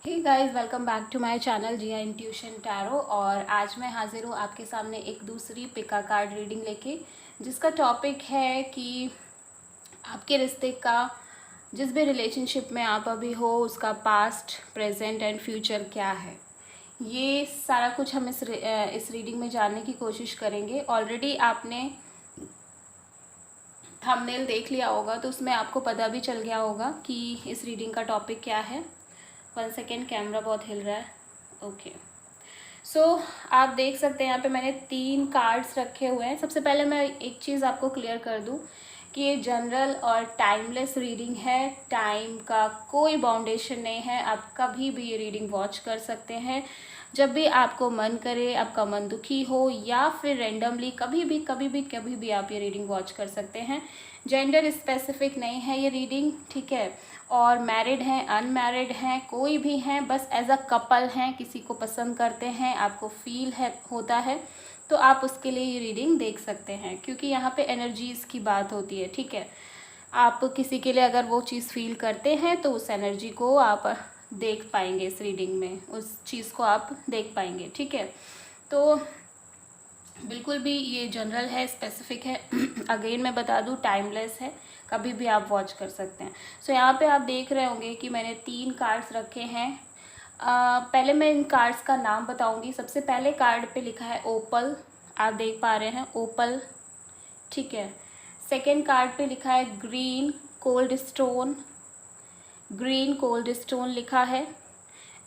Hey guys, welcome back to my channel Jiya intuition tarot. और आज मैं हाजिर हूँ आपके सामने एक दूसरी पिका कार्ड रीडिंग लेके, जिसका टॉपिक है कि आपके रिश्ते का, जिस भी रिलेशनशिप में आप अभी हो, उसका पास्ट, प्रेजेंट एंड फ्यूचर क्या है। ये सारा कुछ हम इस रीडिंग में जानने की कोशिश करेंगे। ऑलरेडी आपने थंबनेल देख लिया होगा तो उसमें आपको पता भी चल गया होगा कि इस रीडिंग का टॉपिक क्या है। 1 सेकेंड, कैमरा बहुत हिल रहा है। ओके, सो आप देख सकते हैं यहाँ पे मैंने 3 कार्ड्स रखे हुए हैं। सबसे पहले मैं एक चीज़ आपको क्लियर कर दूँ कि ये जनरल और टाइमलेस रीडिंग है। टाइम का कोई बाउंडेशन नहीं है, आप कभी भी ये रीडिंग वॉच कर सकते हैं जब भी आपको मन करे, आपका मन दुखी हो या फिर रेंडमली कभी भी आप ये रीडिंग वॉच कर सकते हैं। जेंडर स्पेसिफिक नहीं है ये रीडिंग, ठीक है। और मैरिड हैं, अनमैरिड हैं, कोई भी हैं, बस एज अ कपल हैं, किसी को पसंद करते हैं, आपको फील है होता है तो आप उसके लिए ये रीडिंग देख सकते हैं, क्योंकि यहाँ पे एनर्जीज़ की बात होती है, ठीक है। आप किसी के लिए अगर वो चीज़ फील करते हैं तो उस एनर्जी को आप देख पाएंगे इस रीडिंग में, उस चीज़ को आप देख पाएंगे, ठीक है। तो बिल्कुल भी ये जनरल है, स्पेसिफिक है। अगेन मैं बता दूँ, टाइमलेस है, कभी भी आप वॉच कर सकते हैं। सो यहाँ पे आप देख रहे होंगे कि मैंने 3 कार्ड्स रखे हैं। पहले मैं इन कार्ड्स का नाम बताऊंगी। सबसे पहले कार्ड पे लिखा है ओपल, आप देख पा रहे हैं ओपल, ठीक है। सेकेंड कार्ड पे लिखा है green cold stone, green cold stone लिखा है।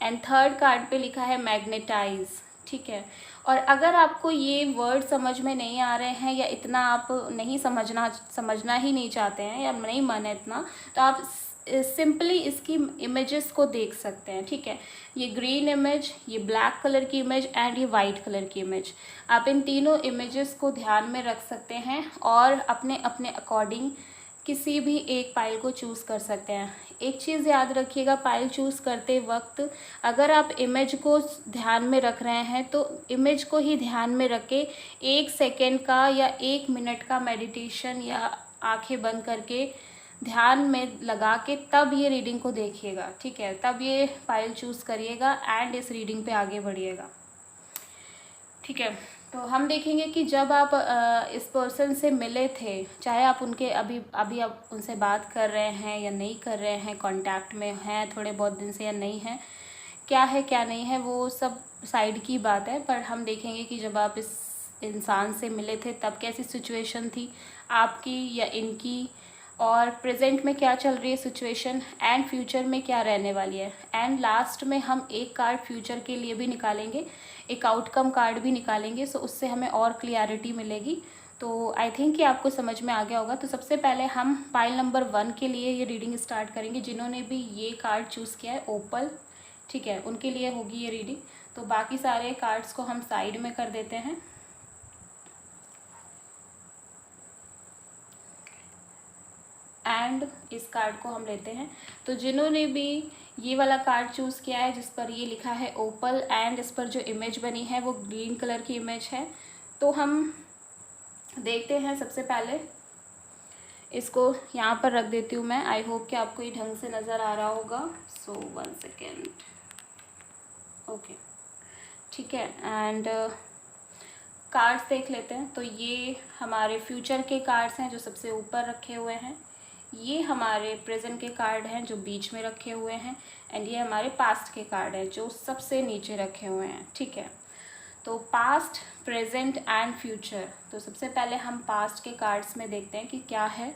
एंड थर्ड कार्ड पे लिखा है मैग्नेटाइज, ठीक है। और अगर आपको ये वर्ड समझ में नहीं आ रहे हैं या इतना आप नहीं समझना ही नहीं चाहते हैं या नहीं मन है इतना, तो आप सिंपली इसकी इमेजेस को देख सकते हैं, ठीक है। ये ग्रीन इमेज, ये ब्लैक कलर की इमेज एंड ये वाइट कलर की इमेज, आप इन तीनों इमेजेस को ध्यान में रख सकते हैं और अपने अपने अकॉर्डिंग किसी भी एक पाइल को चूज़ कर सकते हैं। एक चीज़ याद रखिएगा, पाइल चूज़ करते वक्त अगर आप इमेज को ध्यान में रख रहे हैं तो इमेज को ही ध्यान में रख के 1 सेकेंड का या 1 मिनट का मेडिटेशन या आंखें बंद करके ध्यान में लगा के तब ये रीडिंग को देखिएगा, ठीक है। तब ये पाइल चूज़ करिएगा एंड इस रीडिंग पे आगे बढ़िएगा, ठीक है। तो हम देखेंगे कि जब आप इस पर्सन से मिले थे, चाहे आप उनके अभी आप उनसे बात कर रहे हैं या नहीं कर रहे हैं, कांटेक्ट में हैं थोड़े बहुत दिन से या नहीं हैं, क्या है क्या नहीं है वो सब साइड की बात है। पर हम देखेंगे कि जब आप इस इंसान से मिले थे तब कैसी सिचुएशन थी आपकी या इनकी, और प्रेजेंट में क्या चल रही है सिचुएशन, एंड फ्यूचर में क्या रहने वाली है। एंड लास्ट में हम एक कार्ड फ्यूचर के लिए भी निकालेंगे, एक आउटकम कार्ड भी निकालेंगे, सो उससे हमें और क्लियरिटी मिलेगी। तो आई थिंक कि आपको समझ में आ गया होगा। तो सबसे पहले हम पाइल नंबर 1 के लिए ये रीडिंग स्टार्ट करेंगे। जिन्होंने भी ये कार्ड चूज़ किया है ओपल, ठीक है, उनके लिए होगी ये रीडिंग। तो बाकी सारे कार्ड्स को हम साइड में कर देते हैं एंड इस कार्ड को हम लेते हैं। तो जिन्होंने भी ये वाला कार्ड चूज़ किया है जिस पर ये लिखा है ओपल एंड इस पर जो इमेज बनी है वो ग्रीन कलर की इमेज है, तो हम देखते हैं। सबसे पहले इसको यहाँ पर रख देती हूँ मैं। आई होप कि आपको ये ढंग से नज़र आ रहा होगा। सो 1 सेकेंड, ओके, ठीक है। एंड कार्ड्स देख लेते हैं। तो ये हमारे फ्यूचर के कार्ड्स हैं जो सबसे ऊपर रखे हुए हैं, ये हमारे प्रेजेंट के कार्ड हैं जो बीच में रखे हुए हैं, एंड ये हमारे पास्ट के कार्ड हैं जो सबसे नीचे रखे हुए हैं, ठीक है। तो पास्ट, प्रेजेंट एंड फ्यूचर। तो सबसे पहले हम पास्ट के कार्ड्स में देखते हैं कि क्या है।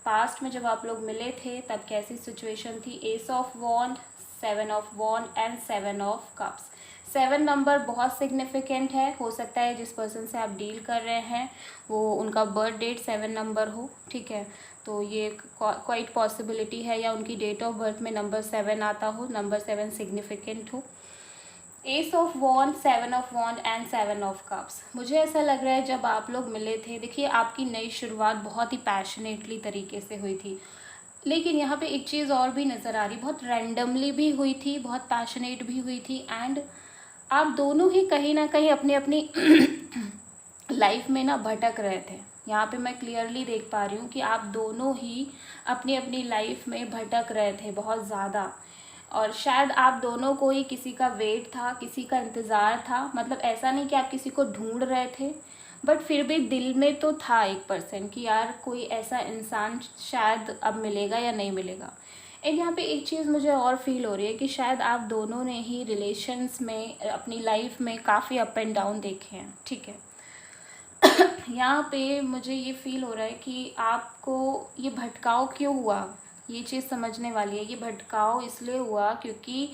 पास्ट में जब आप लोग मिले थे तब कैसी सिचुएशन थी। Ace of wand, 7 of wand and 7 of cups. 7 number बहुत सिग्निफिकेंट है। हो सकता है जिस पर्सन से आप डील कर रहे हैं वो उनका बर्थ डेट 7 नंबर हो, ठीक है। तो ये क्वाइट पॉसिबिलिटी है, या उनकी डेट ऑफ बर्थ में नंबर 7 आता हो, नंबर 7 सिग्निफिकेंट हो। Ace of wand, 7 of wand and 7 of cups. मुझे ऐसा लग रहा है जब आप लोग मिले थे, देखिए आपकी नई शुरुआत बहुत ही पैशनेटली तरीके से हुई थी, लेकिन यहाँ पे एक चीज़ और भी नज़र आ रही, बहुत रैंडमली भी हुई थी, बहुत पैशनेट भी हुई थी, एंड आप दोनों ही कहीं ना कहीं अपनी अपनी लाइफ में ना भटक रहे थे। यहाँ पे मैं क्लियरली देख पा रही हूँ कि आप दोनों ही अपनी अपनी लाइफ में भटक रहे थे बहुत ज़्यादा, और शायद आप दोनों को ही किसी का वेट था, किसी का इंतज़ार था। मतलब ऐसा नहीं कि आप किसी को ढूंढ रहे थे, बट फिर भी दिल में तो था 1% कि यार कोई ऐसा इंसान शायद अब मिलेगा या नहीं मिलेगा। एंड यहाँ पे एक चीज़ मुझे और फील हो रही है कि शायद आप दोनों ने ही रिलेशंस में, अपनी लाइफ में काफ़ी अप एंड डाउन देखे हैं, ठीक है। यहाँ पे मुझे ये फील हो रहा है कि आपको ये भटकाव क्यों हुआ, ये चीज़ समझने वाली है। ये भटकाव इसलिए हुआ क्योंकि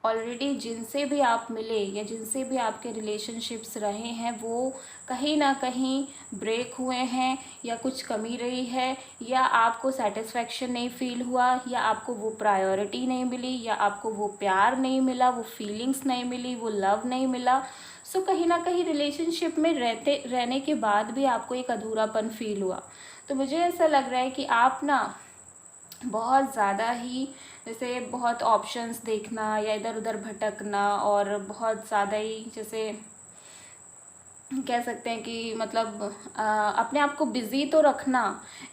ऑलरेडी जिनसे भी आप मिले या जिनसे भी आपके रिलेशनशिप्स रहे हैं वो कहीं ना कहीं ब्रेक हुए हैं, या कुछ कमी रही है, या आपको सेटिस्फेक्शन नहीं फील हुआ, या आपको वो प्रायोरिटी नहीं मिली, या आपको वो प्यार नहीं मिला, वो फीलिंग्स नहीं मिली, वो लव नहीं मिला। सो कहीं ना कहीं रिलेशनशिप में रहने के बाद भी आपको एक अधूरापन फील हुआ। तो मुझे ऐसा लग रहा है कि आप ना बहुत ज़्यादा ही, जैसे बहुत ऑप्शंस देखना या इधर उधर भटकना, और बहुत ज़्यादा ही जैसे कह सकते हैं कि मतलब अपने आप को बिज़ी तो रखना,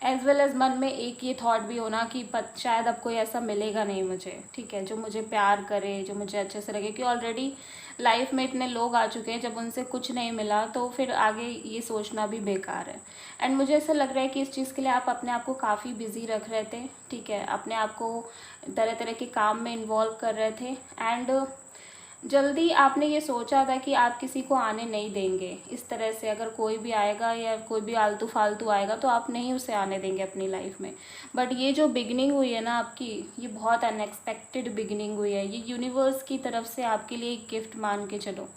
एज वेल एज मन में एक ये थॉट भी होना कि शायद अब कोई ऐसा मिलेगा नहीं मुझे, ठीक है, जो मुझे प्यार करे, जो मुझे अच्छे से लगे। कि ऑलरेडी लाइफ में इतने लोग आ चुके हैं, जब उनसे कुछ नहीं मिला तो फिर आगे ये सोचना भी बेकार है। एंड मुझे ऐसा लग रहा है कि इस चीज़ के लिए आप अपने आप को काफ़ी बिज़ी रख रहे थे, ठीक है, अपने आप को तरह तरह के काम में इन्वॉल्व कर रहे थे। एंड जल्दी आपने ये सोचा था कि आप किसी को आने नहीं देंगे इस तरह से। अगर कोई भी आएगा या कोई भी आलतू फालतू आएगा तो आप नहीं उसे आने देंगे अपनी लाइफ में। बट ये जो बिगनिंग हुई है ना आपकी, ये बहुत अनएक्सपेक्टेड बिगनिंग हुई है। ये यूनिवर्स की तरफ से आपके लिए एक गिफ्ट मान के चलो।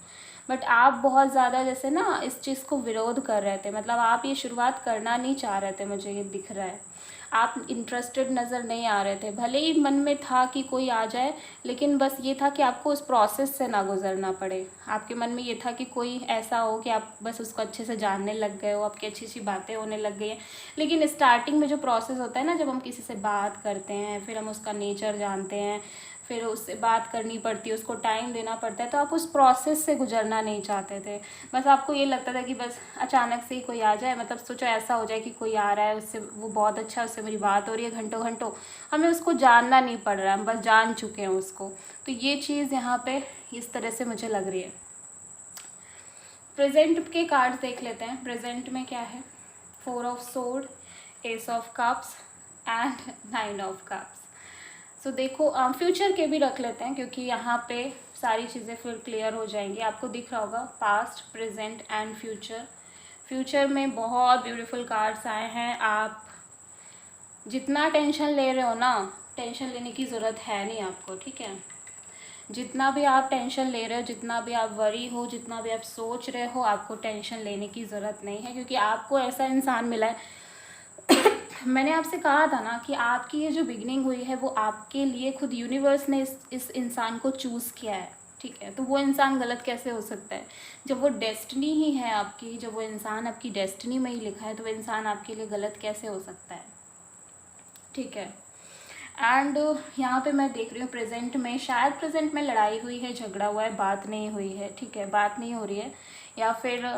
बट आप बहुत ज़्यादा जैसे ना इस चीज़ को विरोध कर रहे थे, मतलब आप ये शुरुआत करना नहीं चाह रहे थे, मुझे ये दिख रहा है। आप इंटरेस्टेड नज़र नहीं आ रहे थे। भले ही मन में था कि कोई आ जाए, लेकिन बस ये था कि आपको उस प्रोसेस से ना गुजरना पड़े। आपके मन में ये था कि कोई ऐसा हो कि आप बस उसको अच्छे से जानने लग गए हो, आपकी अच्छी अच्छी बातें होने लग गई हैं। लेकिन स्टार्टिंग में जो प्रोसेस होता है ना, जब हम किसी से बात करते हैं, फिर हम उसका नेचर जानते हैं, फिर उससे बात करनी पड़ती है, उसको टाइम देना पड़ता है, तो आप उस प्रोसेस से गुजरना नहीं चाहते थे। बस आपको ये लगता था कि बस अचानक से ही कोई आ जाए, मतलब सोचो ऐसा हो जाए कि कोई आ रहा है, उससे वो बहुत अच्छा, उससे मेरी बात हो रही है घंटों घंटों, हमें उसको जानना नहीं पड़ रहा है, हम बस जान चुके हैं उसको। तो ये चीज़ यहाँ पे इस तरह से मुझे लग रही है। प्रेजेंट के कार्ड्स देख लेते हैं। प्रेजेंट में क्या है? 4 of sword, ace of cups and 9 of cups. So देखो, फ्यूचर के भी रख लेते हैं क्योंकि यहाँ पे सारी चीज़ें फिर क्लियर हो जाएंगी। आपको दिख रहा होगा past, present and future. Future में बहुत ब्यूटीफुल कार्ड्स आए हैं। आप जितना टेंशन ले रहे हो ना, टेंशन लेने की ज़रूरत है नहीं आपको, ठीक है। जितना भी आप टेंशन ले रहे हो, जितना भी आप वरी हो, जितना भी आप सोच रहे हो, आपको टेंशन लेने की ज़रूरत नहीं है, क्योंकि आपको ऐसा इंसान मिला है। मैंने आपसे कहा था ना कि आपकी ये जो बिगनिंग हुई है वो आपके लिए खुद यूनिवर्स ने इस इंसान को चूज़ किया है, ठीक है। तो वो इंसान गलत कैसे हो सकता है? जब वो डेस्टिनी ही है आपकी, जब वो इंसान आपकी डेस्टिनी में ही लिखा है, तो वो इंसान आपके लिए गलत कैसे हो सकता है, ठीक है। एंड यहाँ पे मैं देख रही हूँ प्रेजेंट में, शायद प्रेजेंट में लड़ाई हुई है, झगड़ा हुआ है, बात नहीं हुई है, ठीक है, बात नहीं हो रही है, या फिर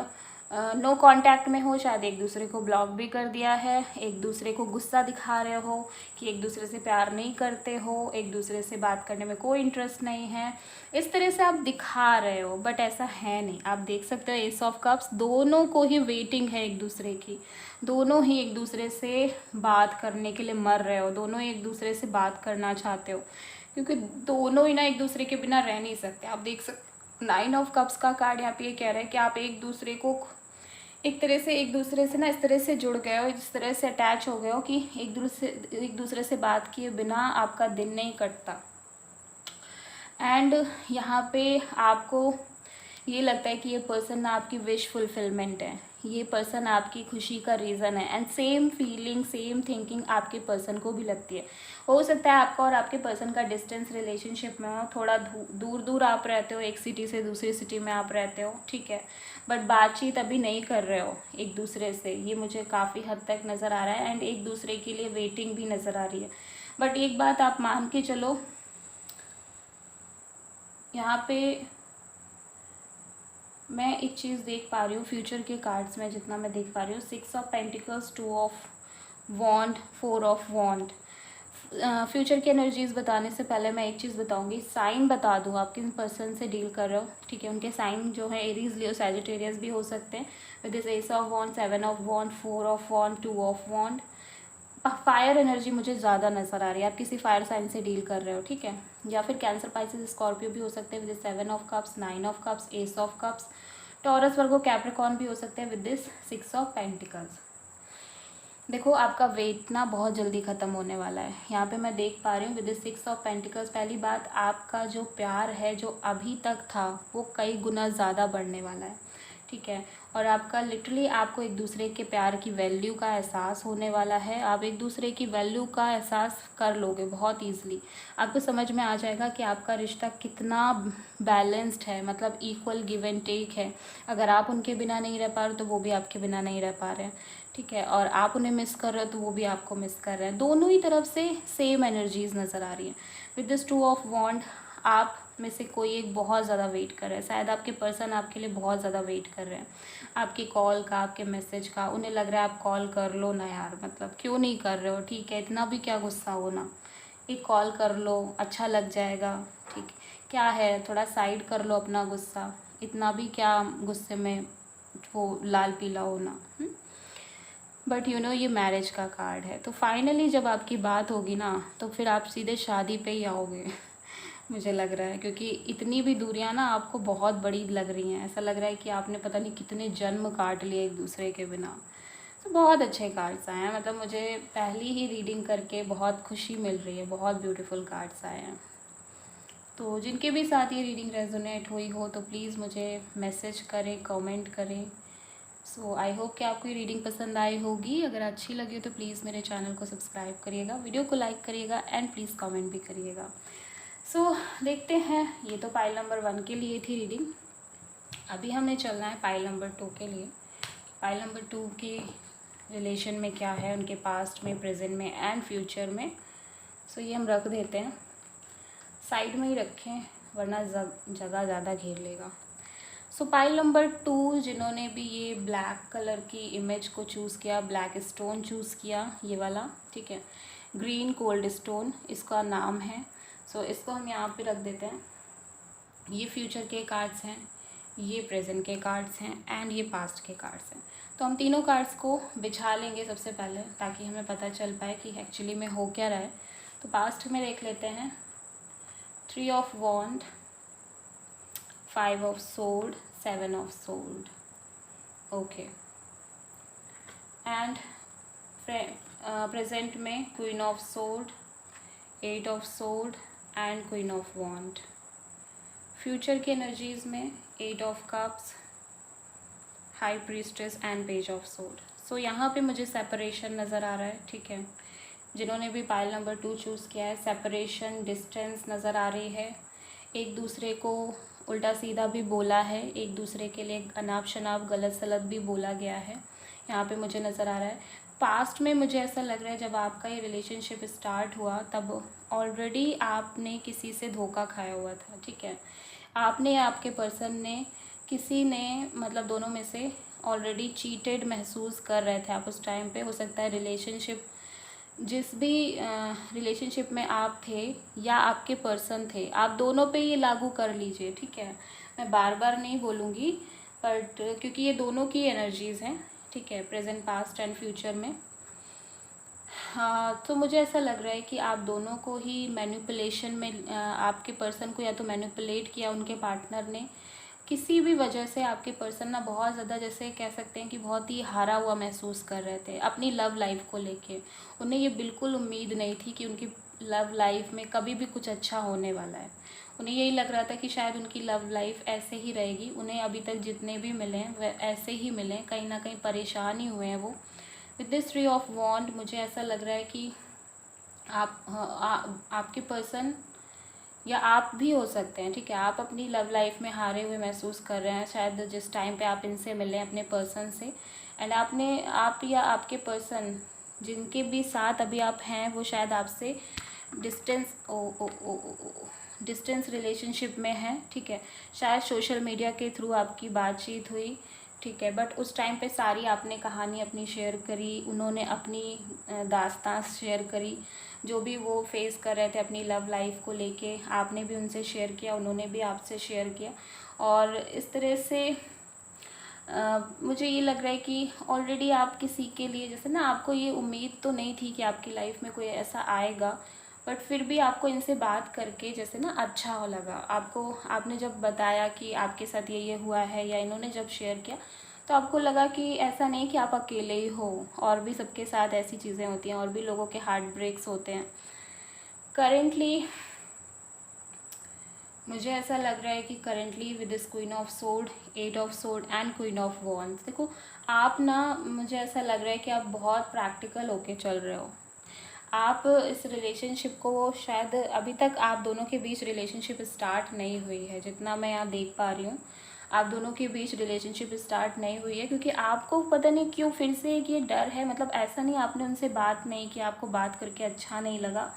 नो कांटेक्ट में हो, शायद एक दूसरे को ब्लॉक भी कर दिया है, एक दूसरे को गुस्सा दिखा रहे हो कि एक दूसरे से प्यार नहीं करते हो, एक दूसरे से बात करने में कोई इंटरेस्ट नहीं है, इस तरह से आप दिखा रहे हो, बट ऐसा है नहीं। आप देख सकते हो एस ऑफ कप्स, दोनों को ही वेटिंग है एक दूसरे की, दोनों ही एक दूसरे से बात करने के लिए मर रहे हो, दोनों ही एक दूसरे से बात करना चाहते हो, क्योंकि दोनों ही ना एक दूसरे के बिना रह नहीं सकते। आप देख सकते 9 ऑफ कप्स का कार्ड यहाँ पे ये कह रहा है कि आप एक दूसरे को एक दूसरे से ना इस तरह से जुड़ गए हो, इस तरह से अटैच हो गए हो कि एक दूसरे से बात किए बिना आपका दिन नहीं कटता। एंड यहाँ पे आपको ये लगता है कि ये पर्सन ना आपकी विश फुलफिलमेंट है, ये पर्सन आपकी खुशी का रीज़न है। And same feeling, same thinking आपके पर्सन को भी लगती है। हो सकता है आपका और आपके पर्सन का डिस्टेंस रिलेशनशिप में हो, थोड़ा दूर दूर आप रहते हो, एक सिटी से दूसरी सिटी में आप रहते हो, ठीक है, बट बातचीत अभी नहीं कर रहे हो एक दूसरे से, ये मुझे काफ़ी हद तक नज़र आ रहा है। एंड एक दूसरे के लिए वेटिंग भी नज़र आ रही है। बट एक बात आप मान के चलो, यहाँ पे मैं एक चीज़ देख पा रही हूँ फ्यूचर के कार्ड्स में, जितना मैं देख पा रही हूँ, 6 of pentacles, 2 of wand, 4 of wand. Future की एनर्जीज़ बताने से पहले मैं एक चीज़ बताऊंगी, साइन बता दूँ आप किन पर्सन से डील कर रहे हो, ठीक है। उनके साइन जो है एरीज, लियो, सैजिटेरियस भी हो सकते हैं। With this ace of wand, 7 of wand, 4 of wand, 2 of wand. Fire energy मुझे ज़्यादा नज़र आ रही है, आप किसी फायर साइन से डील कर रहे हो, ठीक है। या फिर कैंसर, पाइसेस, स्कॉर्पियो भी हो सकते हैं with 7 of cups, 9 of cups, S of cups. Taurus, Virgo, Capricorn भी हो सकते हैं विद दिस 6 ऑफ पेंटिकल्स। देखो आपका वेट ना बहुत जल्दी ख़त्म होने वाला है, यहाँ पे मैं देख पा रही हूँ विद दिस 6 ऑफ पेंटिकल्स। पहली बात, आपका जो प्यार है जो अभी तक था वो कई गुना ज़्यादा बढ़ने वाला है, ठीक है। और आपका लिटरली आपको एक दूसरे के प्यार की वैल्यू का एहसास होने वाला है। आप एक दूसरे की वैल्यू का एहसास कर लोगे बहुत ईजिली। आपको समझ में आ जाएगा कि आपका रिश्ता कितना बैलेंस्ड है, मतलब इक्वल गिव एंड टेक है। अगर आप उनके बिना नहीं रह पा रहे तो वो भी आपके बिना नहीं रह पा रहे हैं, ठीक है। और आप उन्हें मिस कर रहे हो तो वो भी आपको मिस कर रहे हैं। दोनों ही तरफ से सेम एनर्जीज नज़र आ रही हैं। विद दिस 2 ऑफ वॉन्ड, आप में से कोई एक बहुत ज़्यादा वेट कर रहा है, शायद आपके पर्सन आपके लिए बहुत ज़्यादा वेट कर रहे हैं, आपकी कॉल का, आपके मैसेज का। उन्हें लग रहा है आप कॉल कर लो ना यार, मतलब क्यों नहीं कर रहे हो, ठीक है, इतना भी क्या गुस्सा होना, एक कॉल कर लो, अच्छा लग जाएगा, ठीक क्या है, थोड़ा साइड कर लो अपना गुस्सा, इतना भी क्या गुस्से में वो लाल पीला होना। बट यू नो ये मैरिज का कार्ड है, तो फाइनली जब आपकी बात होगी ना तो फिर आप सीधे शादी पे ही आओगे मुझे लग रहा है, क्योंकि इतनी भी दूरियां ना आपको बहुत बड़ी लग रही हैं। ऐसा लग रहा है कि आपने पता नहीं कितने जन्म काट लिए एक दूसरे के बिना। तो बहुत अच्छे कार्ड्स आए हैं, मतलब मुझे पहली ही रीडिंग करके बहुत खुशी मिल रही है, बहुत ब्यूटीफुल कार्ड्स आए हैं। तो जिनके भी साथ ये रीडिंग रेजोनेट हुई हो तो प्लीज़ मुझे मैसेज करें, कमेंट करें। सो आई होप कि आपको ये रीडिंग पसंद आई होगी। अगर अच्छी लगी हो तो प्लीज़ मेरे चैनल को सब्सक्राइब करिएगा, वीडियो को लाइक करिएगा एंड प्लीज़ कमेंट भी करिएगा। सो देखते हैं, ये तो पाइल नंबर 1 के लिए थी रीडिंग। अभी हमें चलना है पाइल नंबर 2 के लिए। पाइल नंबर 2 के रिलेशन में क्या है, उनके पास्ट में, प्रेजेंट में एंड फ्यूचर में। सो ये हम रख देते हैं, साइड में ही रखें वरना जगह ज़्यादा घेर लेगा। सो पाइल नंबर 2, जिन्होंने भी ये ब्लैक कलर की इमेज को चूज़ किया, ब्लैक स्टोन चूज़ किया, ये वाला, ठीक है, ग्रीन कोल्ड स्टोन इसका नाम है। सो इसको हम यहाँ पे रख देते हैं। ये फ्यूचर के कार्ड्स हैं, ये प्रेजेंट के कार्ड्स हैं एंड ये पास्ट के कार्ड्स हैं। तो हम तीनों कार्ड्स को बिछा लेंगे सबसे पहले, ताकि हमें पता चल पाए कि एक्चुअली में हो क्या रहा है। तो पास्ट में देख लेते हैं, 3 of wand, 5 of sword, 7 of sword, okay. And present में queen of sword, 8 of sword and queen of wand. Future की एनर्जीज में 8 of cups, high priestess and page of sword. So यहाँ पे मुझे सेपरेशन नज़र आ रहा है, ठीक है। जिन्होंने भी पाइल नंबर 2 चूज़ किया है, सेपरेशन, डिस्टेंस नज़र आ रही है। एक दूसरे को उल्टा सीधा भी बोला है, एक दूसरे के लिए अनाप शनाप, गलत सलत भी बोला गया है, यहाँ पे मुझे नज़र आ रहा है। पास्ट में मुझे ऐसा लग रहा है जब आपका ये रिलेशनशिप स्टार्ट हुआ तब ऑलरेडी आपने किसी से धोखा खाया हुआ था, ठीक है। आपने, आपके पर्सन ने, किसी ने, मतलब दोनों में से ऑलरेडी चीटेड महसूस कर रहे थे आप उस टाइम पे। हो सकता है रिलेशनशिप, जिस भी रिलेशनशिप में आप थे या आपके पर्सन थे, आप दोनों पे ये लागू कर लीजिए, ठीक है। मैं बार बार नहीं बोलूँगी, बट क्योंकि ये दोनों की एनर्जीज़ हैं, ठीक है, प्रेजेंट, पास्ट एंड फ्यूचर में। हाँ, तो मुझे ऐसा लग रहा है कि आप दोनों को ही मैनिपुलेशन में, आपके पर्सन को या तो मैनिपुलेट किया उनके पार्टनर ने। किसी भी वजह से आपके पर्सन ना बहुत ज़्यादा, जैसे कह सकते हैं कि बहुत ही हारा हुआ महसूस कर रहे थे अपनी लव लाइफ को लेके। उन्हें ये बिल्कुल उम्मीद नहीं थी कि उनकी लव लाइफ में कभी भी कुछ अच्छा होने वाला है। उन्हें यही लग रहा था कि शायद उनकी लव लाइफ ऐसे ही रहेगी, उन्हें अभी तक जितने भी मिले हैं वह ऐसे ही मिले, कहीं ना कहीं परेशान ही हुए हैं वो। विद दिस 3 ऑफ वॉन्ड मुझे ऐसा लग रहा है कि आपके पर्सन या आप भी हो सकते हैं, ठीक है, आप अपनी लव लाइफ में हारे हुए महसूस कर रहे हैं शायद जिस टाइम पे आप इनसे मिले अपने पर्सन से। एंड आप या आपके पर्सन जिनके भी साथ अभी आप हैं वो शायद आपसे डिस्टेंस रिलेशनशिप में हैं, ठीक है। शायद सोशल मीडिया के थ्रू आपकी बातचीत हुई, ठीक है। बट उस टाइम पे सारी आपने कहानी अपनी शेयर करी, उन्होंने अपनी दास्तां शेयर करी, जो भी वो फेस कर रहे थे अपनी लव लाइफ को लेके, आपने भी उनसे शेयर किया, उन्होंने भी आपसे शेयर किया। और इस तरह से मुझे ये लग रहा है कि ऑलरेडी आप किसी के लिए, जैसे ना आपको ये उम्मीद तो नहीं थी कि आपकी लाइफ में कोई ऐसा आएगा, बट फिर भी आपको इनसे बात करके जैसे ना अच्छा हो लगा आपको। आपने जब बताया कि आपके साथ ये हुआ है, या इन्होंने जब शेयर किया, तो आपको लगा कि ऐसा नहीं कि आप अकेले ही हो, और भी सबके साथ ऐसी चीज़ें होती हैं, और भी लोगों के हार्ट ब्रेक्स होते हैं। करेंटली मुझे ऐसा लग रहा है कि currently with this queen of sword, 8 of sword and queen of wands, देखो आप ना, मुझे ऐसा लग रहा है कि आप बहुत प्रैक्टिकल होके चल रहे हो। आप इस रिलेशनशिप को, शायद अभी तक आप दोनों के बीच रिलेशनशिप स्टार्ट नहीं हुई है, जितना मैं यहाँ देख पा रही हूँ आप दोनों के बीच रिलेशनशिप स्टार्ट नहीं हुई है, क्योंकि आपको पता नहीं क्यों फिर से एक ये डर है। मतलब ऐसा नहीं आपने उनसे बात नहीं की, आपको बात करके अच्छा नहीं लगा,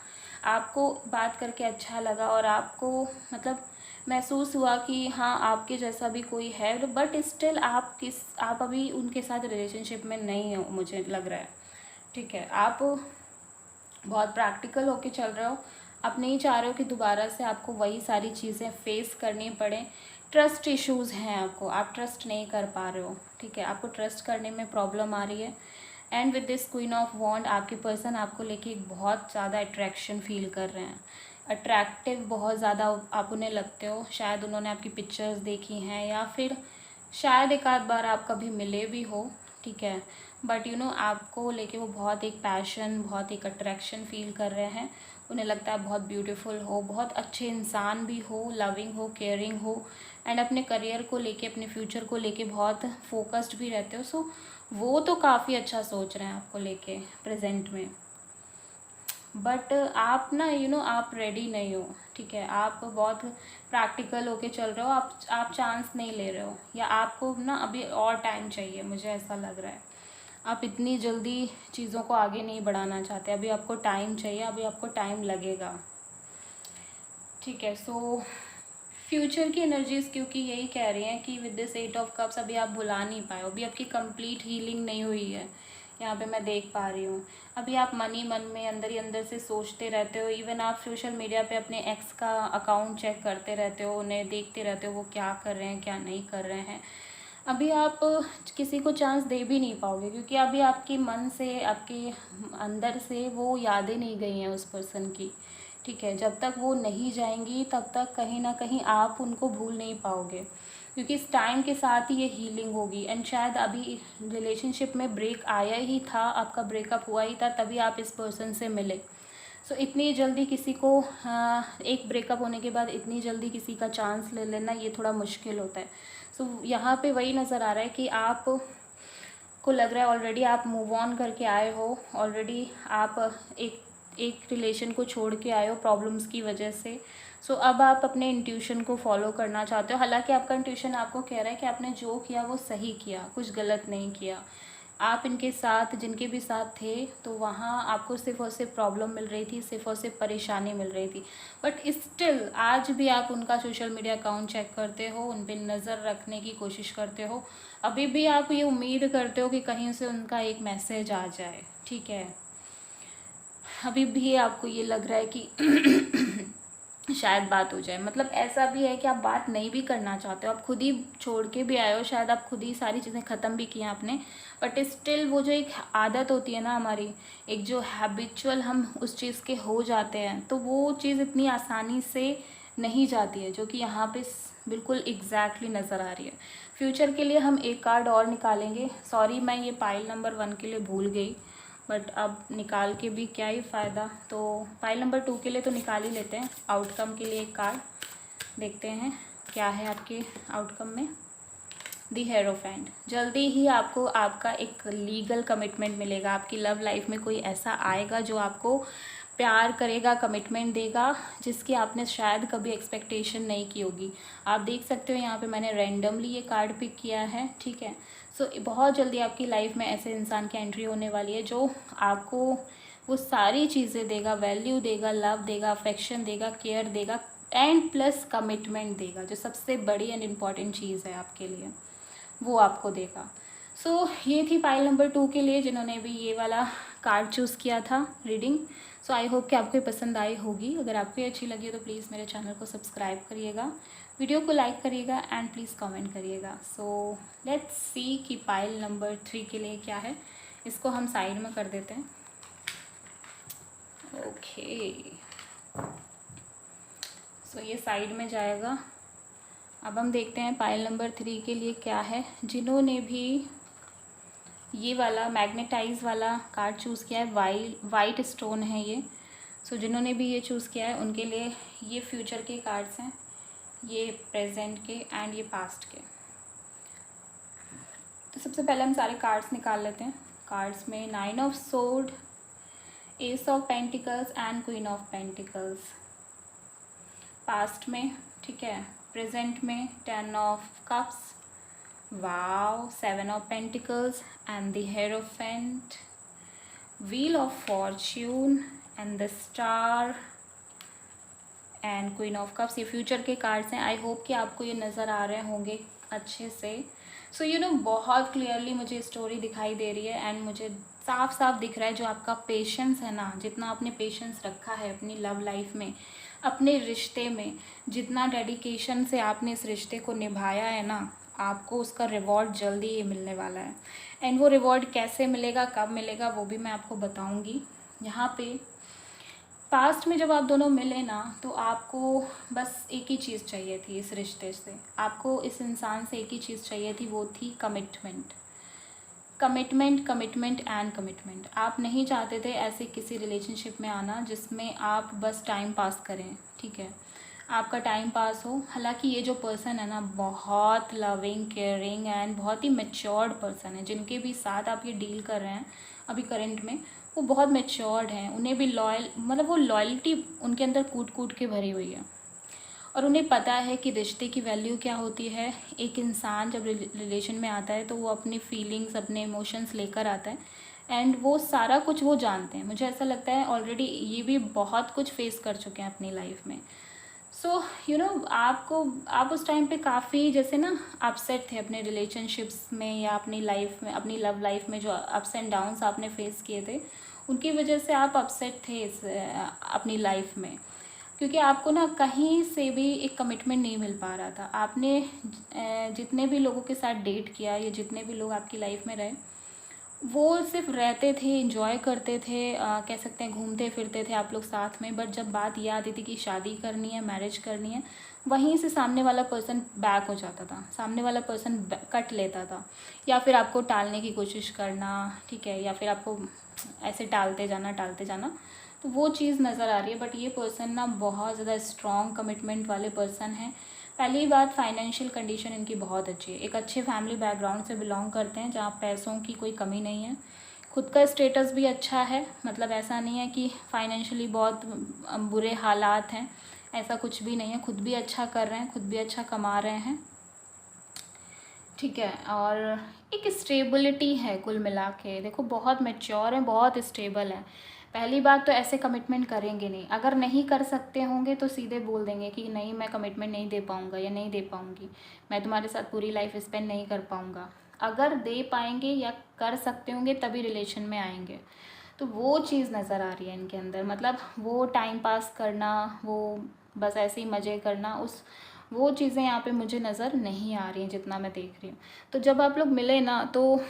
आपको बात करके अच्छा लगा, और आपको मतलब महसूस हुआ कि हाँ आपके जैसा भी कोई है, बट स्टिल आप अभी उनके साथ रिलेशनशिप में नहीं हो, मुझे लग रहा है। ठीक है, आप बहुत प्रैक्टिकल होके चल रहे हो, आप नहीं चाह रहे हो कि दोबारा से आपको वही सारी चीज़ें फेस करनी पड़े। ट्रस्ट इश्यूज़ हैं आपको, आप ट्रस्ट नहीं कर पा रहे हो। ठीक है, आपको ट्रस्ट करने में प्रॉब्लम आ रही है। And with this queen of wand, आपके पर्सन आपको लेके एक बहुत ज़्यादा अट्रैक्शन फील कर रहे हैं, अट्रैक्टिव बहुत ज़्यादा आप उन्हें लगते हो। शायद उन्होंने आपकी पिक्चर्स देखी हैं, या फिर शायद एक आध बार आप कभी मिले भी हो। ठीक है, बट यू नो आपको लेके वो बहुत एक पैशन, बहुत एक अट्रैक्शन फील कर रहे हैं। उन्हें लगता है बहुत ब्यूटीफुल हो, बहुत अच्छे इंसान भी हो, लविंग हो, केयरिंग हो, एंड अपने करियर को लेके, अपने फ्यूचर को लेके बहुत फोकस्ड भी रहते हो। सो वो तो काफ़ी अच्छा सोच रहे हैं आपको लेके प्रेजेंट में, बट आप ना आप रेडी नहीं हो। ठीक है, आप बहुत प्रैक्टिकल होके चल रहे हो, आप चांस नहीं ले रहे हो, या आपको ना अभी और टाइम चाहिए, मुझे ऐसा लग रहा है। आप इतनी जल्दी चीज़ों को आगे नहीं बढ़ाना चाहते, अभी आपको टाइम चाहिए, अभी आपको टाइम लगेगा। ठीक है, सो फ्यूचर की एनर्जीज क्योंकि यही कह रही हैं कि विद दिस 8 ऑफ कप्स अभी आप भुला नहीं पाए हो, अभी आपकी कंप्लीट हीलिंग नहीं हुई है, यहाँ पे मैं देख पा रही हूँ। अभी आप मन ही मन में अंदर ही अंदर से सोचते रहते हो। इवन आप सोशल मीडिया पे अपने एक्स का अकाउंट चेक करते रहते हो, उन्हें देखते रहते हो वो क्या कर रहे हैं, क्या नहीं कर रहे हैं। अभी आप किसी को चांस दे भी नहीं पाओगे, क्योंकि अभी आपके मन से, आपके अंदर से वो यादें नहीं गई हैं उस पर्सन की। ठीक है, जब तक वो नहीं जाएंगी तब तक कहीं ना कहीं आप उनको भूल नहीं पाओगे, क्योंकि इस टाइम के साथ ही ये हीलिंग होगी। एंड शायद अभी रिलेशनशिप में ब्रेक आया ही था, आपका ब्रेकअप हुआ ही था, तभी आप इस पर्सन से मिले। सो इतनी जल्दी किसी को एक ब्रेकअप होने के बाद इतनी जल्दी किसी का चांस ले लेना, ये थोड़ा मुश्किल होता है। सो यहाँ पे वही नज़र आ रहा है कि आप को लग रहा है ऑलरेडी आप मूव ऑन करके आए हो, ऑलरेडी आप एक रिलेशन को छोड़ के आए हो प्रॉब्लम्स की वजह से। सो अब आप अपने इंट्यूशन को फॉलो करना चाहते हो। हालांकि आपका इंट्यूशन आपको कह रहा है कि आपने जो किया वो सही किया, कुछ गलत नहीं किया। आप इनके साथ, जिनके भी साथ थे, तो वहाँ आपको सिर्फ और सिर्फ प्रॉब्लम मिल रही थी, सिर्फ और सिर्फ परेशानी मिल रही थी। बट स्टिल आज भी आप उनका सोशल मीडिया अकाउंट चेक करते हो, उन पर नज़र रखने की कोशिश करते हो, अभी भी आप ये उम्मीद करते हो कि कहीं से उनका एक मैसेज आ जाए। ठीक है, अभी भी आपको ये लग रहा है कि शायद बात हो जाए। मतलब ऐसा भी है कि आप बात नहीं भी करना चाहते हो, आप खुद ही छोड़ के भी आए हो, शायद आप खुद ही सारी चीज़ें ख़त्म भी की हैं आपने, बट स्टिल वो जो एक आदत होती है ना हमारी, एक जो हैबिचुअल हम उस चीज़ के हो जाते हैं, तो वो चीज़ इतनी आसानी से नहीं जाती है, जो कि यहाँ पे बिल्कुल एग्जैक्टली नज़र आ रही है। फ्यूचर के लिए हम एक कार्ड और निकालेंगे। सॉरी, मैं ये पाइल नंबर 1 के लिए भूल गई, बट अब निकाल के भी क्या ही फ़ायदा, तो फाइल नंबर 2 के लिए तो निकाल ही लेते हैं। आउटकम के लिए एक कार्ड देखते हैं क्या है आपके आउटकम में। दी हेरोफेंट, जल्दी ही आपको आपका एक लीगल कमिटमेंट मिलेगा। आपकी लव लाइफ में कोई ऐसा आएगा जो आपको प्यार करेगा, कमिटमेंट देगा, जिसकी आपने शायद कभी एक्सपेक्टेशन नहीं की होगी। आप देख सकते हो यहाँ पे मैंने रैंडमली ये कार्ड पिक किया है। ठीक है, सो बहुत जल्दी आपकी लाइफ में ऐसे इंसान की एंट्री होने वाली है जो आपको वो सारी चीज़ें देगा, वैल्यू देगा, लव देगा, अफेक्शन देगा, केयर देगा, एंड प्लस कमिटमेंट देगा, जो सबसे बड़ी एंड इम्पॉर्टेंट चीज़ है आपके लिए। वो आपको देगा। सो ये थी पाइल नंबर 2 के लिए जिन्होंने भी ये वाला कार्ड चूज़ किया था रीडिंग। सो आई होप कि आपको ये पसंद आई होगी। अगर आपको ये अच्छी लगी तो प्लीज़ मेरे चैनल को सब्सक्राइब करिएगा, वीडियो को लाइक करिएगा एंड प्लीज़ कमेंट करिएगा। सो लेट्स सी कि पाइल नंबर 3 के लिए क्या है। इसको हम साइड में कर देते हैं। ओके, सो ये साइड में जाएगा। अब हम देखते हैं पाइल नंबर 3 के लिए क्या है। जिन्होंने भी ये वाला मैग्नेटाइज वाला कार्ड चूज़ किया है, वाइट स्टोन है ये। सो जिन्होंने भी ये चूज़ किया है उनके लिए ये फ्यूचर के कार्ड्स हैं, ये प्रेजेंट के एंड ये पास्ट के। तो सबसे पहले हम सारे कार्ड्स निकाल लेते हैं। कार्ड्स में 9 of sword, ace of pentacles and queen of pentacles past में, ठीक है। प्रेजेंट में 10 of cups, wow, 7 of pentacles and the hierophant, wheel of Fortune and the star and queen of cups. ये future के cards हैं। I hope कि आपको ये नज़र आ रहे होंगे अच्छे से। सो यू नो बहुत क्लियरली मुझे स्टोरी दिखाई दे रही है एंड मुझे साफ साफ दिख रहा है जो आपका पेशेंस है ना, जितना आपने पेशेंस रखा है अपनी लव लाइफ में, अपने रिश्ते में, जितना डेडिकेशन से आपने इस रिश्ते को निभाया है ना, आपको उसका रिवॉर्ड जल्दी ही मिलने वाला है। एंड वो रिवॉर्ड कैसे मिलेगा, कब मिलेगा, वो भी मैं आपको बताऊंगी। यहाँ पे पास्ट में जब आप दोनों मिले ना, तो आपको बस एक ही चीज़ चाहिए थी इस रिश्ते से, आपको इस इंसान से एक ही चीज़ चाहिए थी, वो थी commitment. Commitment, commitment and commitment. आप नहीं चाहते थे ऐसे किसी रिलेशनशिप में आना जिसमें आप बस टाइम पास करें, ठीक है, आपका टाइम पास हो। हालांकि ये जो पर्सन है ना, बहुत लविंग, केयरिंग एंड बहुत ही मैच्योर्ड पर्सन है। जिनके भी साथ आप ये डील कर रहे हैं अभी करंट में, वो बहुत मैच्योर्ड हैं। उन्हें भी लॉयल, मतलब वो लॉयल्टी उनके अंदर कूट कूट के भरी हुई है और उन्हें पता है कि रिश्ते की वैल्यू क्या होती है। एक इंसान जब रिलेशन में आता है तो वो अपनी फीलिंग्स, अपने इमोशंस लेकर आता है एंड वो सारा कुछ वो जानते हैं। मुझे ऐसा लगता है ऑलरेडी ये भी बहुत कुछ फेस कर चुके हैं अपनी लाइफ में। सो यू नो आप उस टाइम पे काफ़ी जैसे ना अपसेट थे अपने रिलेशनशिप्स में या अपनी लाइफ में, अपनी लव लाइफ में जो अप्स एंड डाउन्स आपने फेस किए थे, उनकी वजह से आप अपसेट थे अपनी लाइफ में, क्योंकि आपको ना कहीं से भी एक कमिटमेंट नहीं मिल पा रहा था। आपने जितने भी लोगों के साथ डेट किया या जितने भी लोग आपकी लाइफ में रहे, वो सिर्फ रहते थे, एंजॉय करते थे, कह सकते हैं घूमते फिरते थे आप लोग साथ में। बट जब बात ये आती थी कि शादी करनी है, मैरिज करनी है, वहीं से सामने वाला पर्सन बैक हो जाता था, सामने वाला पर्सन कट लेता था, या फिर आपको टालने की कोशिश करना, ठीक है, या फिर आपको ऐसे टालते जाना। तो वो चीज़ नज़र आ रही है। बट ये पर्सन ना बहुत ज़्यादा स्ट्रॉन्ग कमिटमेंट वाले पर्सन हैं। पहली बात, फाइनेंशियल कंडीशन इनकी बहुत अच्छी है। एक अच्छे फैमिली बैकग्राउंड से बिलोंग करते हैं जहाँ पैसों की कोई कमी नहीं है। खुद का स्टेटस भी अच्छा है, मतलब ऐसा नहीं है कि फाइनेंशियली बहुत बुरे हालात हैं, ऐसा कुछ भी नहीं है। खुद भी अच्छा कर रहे हैं, खुद भी अच्छा कमा रहे हैं, ठीक है। और एक स्टेबिलिटी है कुल मिला के। देखो बहुत मैच्योर है, बहुत स्टेबल है। पहली बात तो ऐसे कमिटमेंट करेंगे नहीं। अगर नहीं कर सकते होंगे तो सीधे बोल देंगे कि नहीं, मैं कमिटमेंट नहीं दे पाऊँगा या नहीं दे पाऊँगी, मैं तुम्हारे साथ पूरी लाइफ स्पेंड नहीं कर पाऊँगा। अगर दे पाएंगे या कर सकते होंगे तभी रिलेशन में आएंगे। तो वो चीज़ नज़र आ रही है इनके अंदर, मतलब वो टाइम पास करना, वो बस ऐसे ही मज़े करना, वो चीज़ें यहाँ पे मुझे नज़र नहीं आ रही हैं जितना मैं देख रही हूँ। तो जब आप लोग मिले ना, तो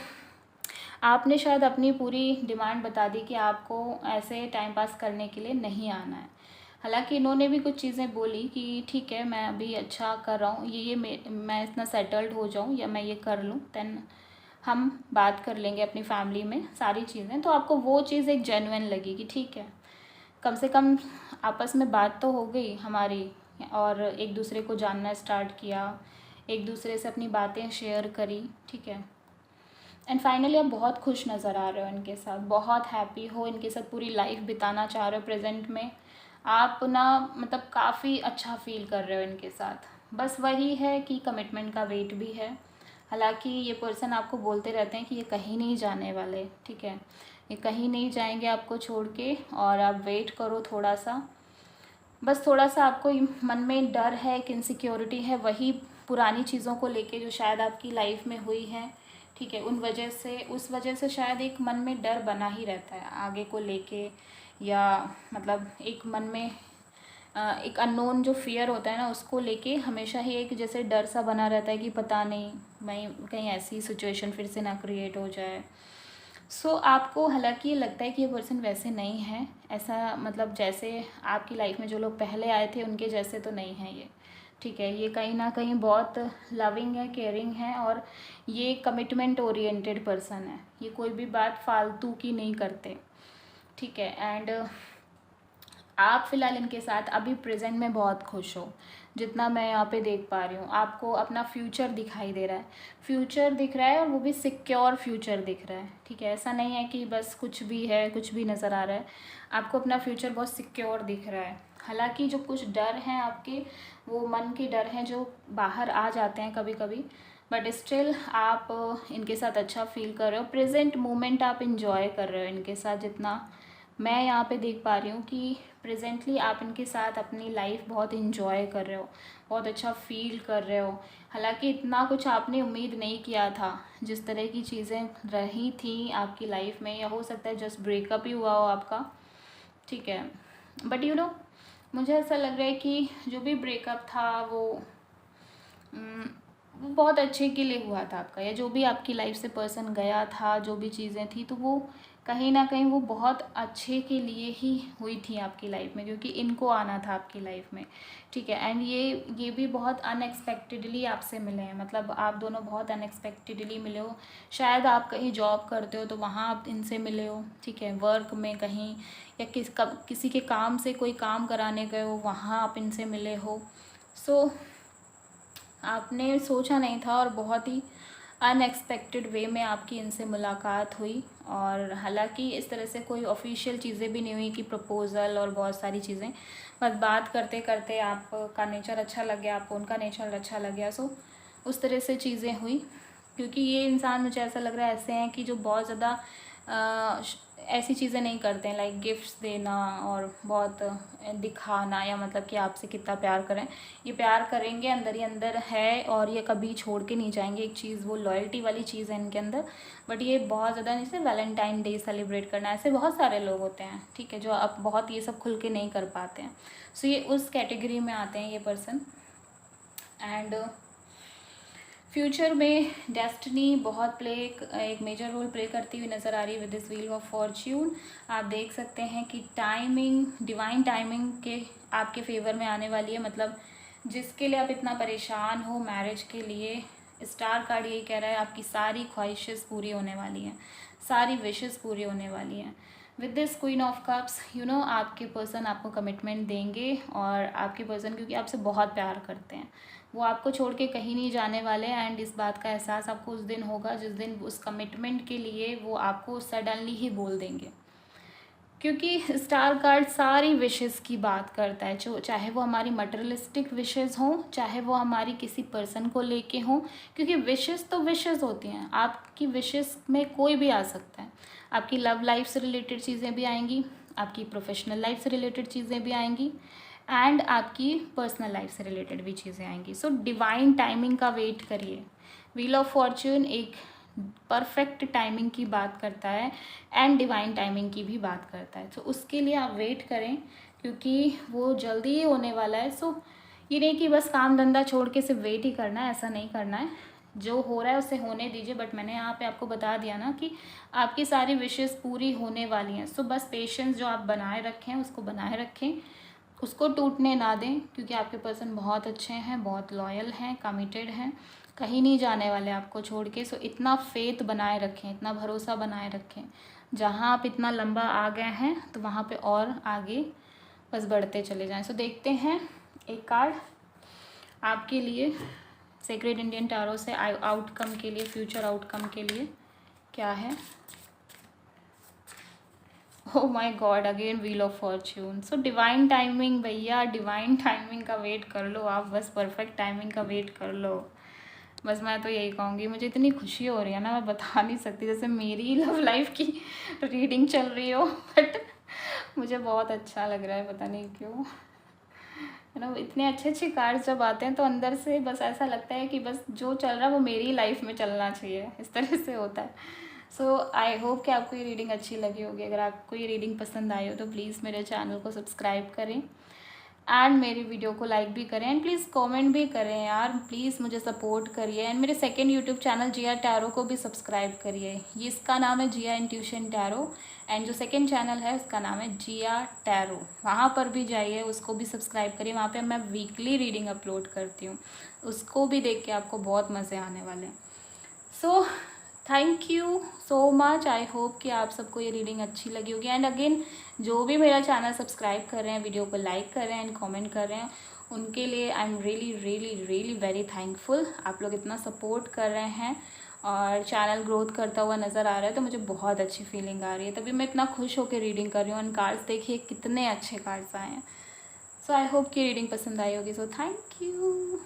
आपने शायद अपनी पूरी डिमांड बता दी कि आपको ऐसे टाइम पास करने के लिए नहीं आना है। हालांकि इन्होंने भी कुछ चीज़ें बोली कि ठीक है, मैं अभी अच्छा कर रहा हूँ, ये मैं इतना सेटल्ड हो जाऊँ या मैं ये कर लूँ, देन हम बात कर लेंगे अपनी फैमिली में सारी चीज़ें। तो आपको वो चीज़ एक जेन्युइन लगी कि ठीक है, कम से कम आपस में बात तो हो गई हमारी और एक दूसरे को जानना स्टार्ट किया, एक दूसरे से अपनी बातें शेयर करी, ठीक है। एंड फाइनली आप बहुत खुश नज़र आ रहे हो इनके साथ, बहुत हैप्पी हो, इनके साथ पूरी लाइफ बिताना चाह रहे हो। प्रेजेंट में आप ना मतलब काफ़ी अच्छा फील कर रहे हो इनके साथ। बस वही है कि कमिटमेंट का वेट भी है। हालांकि ये पर्सन आपको बोलते रहते हैं कि ये कहीं नहीं जाने वाले, ठीक है, ये कहीं नहीं जाएंगे आपको छोड़ के, और आप वेट करो थोड़ा सा। बस थोड़ा सा आपको मन में डर है, एक इनसिक्योरिटी है, वही पुरानी चीज़ों को लेके जो शायद आपकी लाइफ में हुई है, ठीक है, उस वजह से शायद एक मन में डर बना ही रहता है आगे को लेके, या मतलब एक मन में एक अननोन जो फियर होता है ना, उसको लेके हमेशा ही एक जैसे डर सा बना रहता है कि पता नहीं मैं कहीं ऐसी सिचुएशन फिर से ना क्रिएट हो जाए। आपको हालांकि ये लगता है कि ये पर्सन वैसे नहीं है, ऐसा मतलब जैसे आपकी लाइफ में जो लोग पहले आए थे उनके जैसे तो नहीं है ये, ठीक है। ये कहीं ना कहीं बहुत लविंग है, केयरिंग है, और ये कमिटमेंट ओरिएंटेड पर्सन है। ये कोई भी बात फालतू की नहीं करते, ठीक है। एंड आप फ़िलहाल इनके साथ अभी प्रेजेंट में बहुत खुश हो, जितना मैं यहाँ पे देख पा रही हूँ। आपको अपना फ्यूचर दिखाई दे रहा है, फ्यूचर दिख रहा है, और वो भी सिक्योर फ्यूचर दिख रहा है, ठीक है। ऐसा नहीं है कि बस कुछ भी है, कुछ भी नज़र आ रहा है। आपको अपना फ्यूचर बहुत सिक्योर दिख रहा है। हालांकि जो कुछ डर हैं आपके, वो मन के डर हैं जो बाहर आ जाते हैं कभी कभी, बट स्टिल आप इनके साथ अच्छा फील कर रहे हो। प्रेजेंट मोमेंट आप इंजॉय कर रहे हो इनके साथ, जितना मैं यहाँ पे देख पा रही हूँ कि प्रेजेंटली आप इनके साथ अपनी लाइफ बहुत इंजॉय कर रहे हो, बहुत अच्छा फील कर रहे हो। हालांकि इतना कुछ आपने उम्मीद नहीं किया था, जिस तरह की चीज़ें रही थी आपकी लाइफ में, या हो सकता है जस्ट ब्रेकअप ही हुआ हो आपका, ठीक है। बट मुझे ऐसा लग रहा है कि जो भी ब्रेकअप था वो बहुत अच्छे के लिए हुआ था आपका, या जो भी आपकी लाइफ से पर्सन गया था, जो भी चीज़ें थी, तो वो कहीं ना कहीं वो बहुत अच्छे के लिए ही हुई थी आपकी लाइफ में, क्योंकि इनको आना था आपकी लाइफ में, ठीक है। एंड ये भी बहुत अनएक्सपेक्टेडली आपसे मिले हैं, मतलब आप दोनों बहुत अनएक्सपेक्टेडली मिले हो। शायद आप कहीं जॉब करते हो तो वहाँ आप इनसे मिले हो, ठीक है, वर्क में कहीं, या किसी के काम से कोई काम कराने गए हो, वहाँ आप इनसे मिले हो। आपने सोचा नहीं था, और बहुत ही अनएक्सपेक्टेड वे में आपकी इनसे मुलाकात हुई। और हालांकि इस तरह से कोई ऑफिशियल चीज़ें भी नहीं हुई कि प्रपोज़ल और बहुत सारी चीज़ें, बस बात करते करते आपका नेचर अच्छा लग गया, आपको उनका नेचर अच्छा लग गया। उस तरह से चीज़ें हुई, क्योंकि ये इंसान मुझे ऐसा लग रहा है ऐसे हैं कि जो बहुत ज़्यादा ऐसी चीज़ें नहीं करते हैं, लाइक गिफ्ट्स देना और बहुत दिखाना, या मतलब कि आपसे कितना प्यार करें। ये प्यार करेंगे, अंदर ही अंदर है, और ये कभी छोड़ के नहीं जाएंगे। एक चीज़, वो लॉयल्टी वाली चीज़ है इनके अंदर। बट ये बहुत ज़्यादा, जैसे वैलेंटाइन डे सेलिब्रेट करना, ऐसे बहुत सारे लोग होते हैं, ठीक है, जो अब बहुत ये सब खुल के नहीं कर पाते हैं। ये उस कैटेगरी में आते हैं ये पर्सन। एंड फ्यूचर में डेस्टिनी बहुत एक मेजर रोल प्ले करती हुई नज़र आ रही है with this wheel of Fortune. आप देख सकते हैं कि टाइमिंग, डिवाइन टाइमिंग के आपके फेवर में आने वाली है। मतलब जिसके लिए आप इतना परेशान हो मैरिज के लिए, स्टार कार्ड यही कह रहा है आपकी सारी ख्वाहिशें पूरी होने वाली हैं, सारी विशेस पूरी होने वाली हैं। With this queen of cups, आपके पर्सन आपको कमिटमेंट देंगे, और आपके पर्सन क्योंकि आपसे बहुत प्यार करते हैं, वो आपको छोड़ के कहीं नहीं जाने वाले। एंड इस बात का एहसास आपको उस दिन होगा जिस दिन उस कमिटमेंट के लिए वो आपको सडनली ही बोल देंगे, क्योंकि स्टार कार्ड सारी विशेस की बात करता है, जो चाहे वो हमारी मटेरियलिस्टिक विशेस हों, चाहे वो हमारी किसी पर्सन को लेके हों, क्योंकि विशेस तो विशेस होती हैं। आपकी विशेस में कोई भी आ सकता है, आपकी लव लाइफ से रिलेटेड चीज़ें भी आएंगी, आपकी प्रोफेशनल लाइफ से रिलेटेड चीज़ें भी आएंगी, एंड आपकी पर्सनल लाइफ से रिलेटेड भी चीज़ें आएंगी। डिवाइन टाइमिंग का वेट करिए। व्हील ऑफ फॉर्च्यून एक परफेक्ट टाइमिंग की बात करता है, एंड डिवाइन टाइमिंग की भी बात करता है। उसके लिए आप वेट करें, क्योंकि वो जल्दी ही होने वाला है। ये नहीं कि बस काम धंधा छोड़ के सिर्फ वेट ही करना है, ऐसा नहीं करना है। जो हो रहा है उसे होने दीजिए। बट मैंने यहाँ पे आपको बता दिया ना कि आपकी सारी विशेस पूरी होने वाली हैं। बस पेशेंस जो आप बनाए रखें उसको बनाए रखें, उसको टूटने ना दें, क्योंकि आपके पर्सन बहुत अच्छे हैं, बहुत लॉयल हैं, कमिटेड हैं, कहीं नहीं जाने वाले आपको छोड़ के। इतना फेथ बनाए रखें, इतना भरोसा बनाए रखें। जहाँ आप इतना लंबा आ गए हैं तो वहाँ पे और आगे बस बढ़ते चले जाएं। देखते हैं एक कार्ड आपके लिए सेक्रेड इंडियन टैरो से आउटकम के लिए, फ्यूचर आउटकम के लिए क्या है। Oh my God, again wheel of Fortune. Divine timing भैया, डिवाइन टाइमिंग का वेट कर लो आप, बस परफेक्ट टाइमिंग का वेट कर लो। बस मैं तो यही कहूँगी, मुझे इतनी खुशी हो रही है ना, मैं बता नहीं सकती, जैसे मेरी लव लाइफ की रीडिंग चल रही हो। बट मुझे बहुत अच्छा लग रहा है, पता नहीं क्यों। इतने अच्छे अच्छे कार्ड्स जब आते हैं तो अंदर से बस ऐसा लगता है कि बस जो चल रहा है वो मेरी लाइफ में चलना चाहिए, इस तरह से होता है। सो आई होप कि आपको ये रीडिंग अच्छी लगी होगी। अगर आपको ये रीडिंग पसंद आई हो तो प्लीज़ मेरे चैनल को सब्सक्राइब करें एंड मेरी वीडियो को लाइक भी करें एंड प्लीज़ कमेंट भी करें यार, प्लीज़ मुझे सपोर्ट करिए। एंड मेरे सेकंड यूट्यूब चैनल जिया टैरो को भी सब्सक्राइब करिए। ये इसका नाम है जिया इंट्यूशन टैरो एंड जो सेकंड चैनल है उसका नाम है जिया टैरो, वहाँ पर भी जाइए, उसको भी सब्सक्राइब करिए। वहाँ पे मैं वीकली रीडिंग अपलोड करती हूँ, उसको भी देख के आपको बहुत मज़े आने वाले हैं। So thank you so much. I hope कि आप सबको ये रीडिंग अच्छी लगी होगी। एंड अगेन जो भी मेरा चैनल सब्सक्राइब कर रहे हैं, वीडियो को लाइक कर रहे हैं एंड कमेंट कर रहे हैं, उनके लिए I am really really really very thankful. आप लोग इतना सपोर्ट कर रहे हैं और चैनल ग्रोथ करता हुआ नज़र आ रहा है तो मुझे बहुत अच्छी फीलिंग आ रही है, तभी मैं इतना खुश होकर रीडिंग कर रही हूँ। एंड कार्ड्स देखिए कितने अच्छे कार्ड्स आए हैं। सो आई होप कि रीडिंग पसंद आई होगी। So thank you.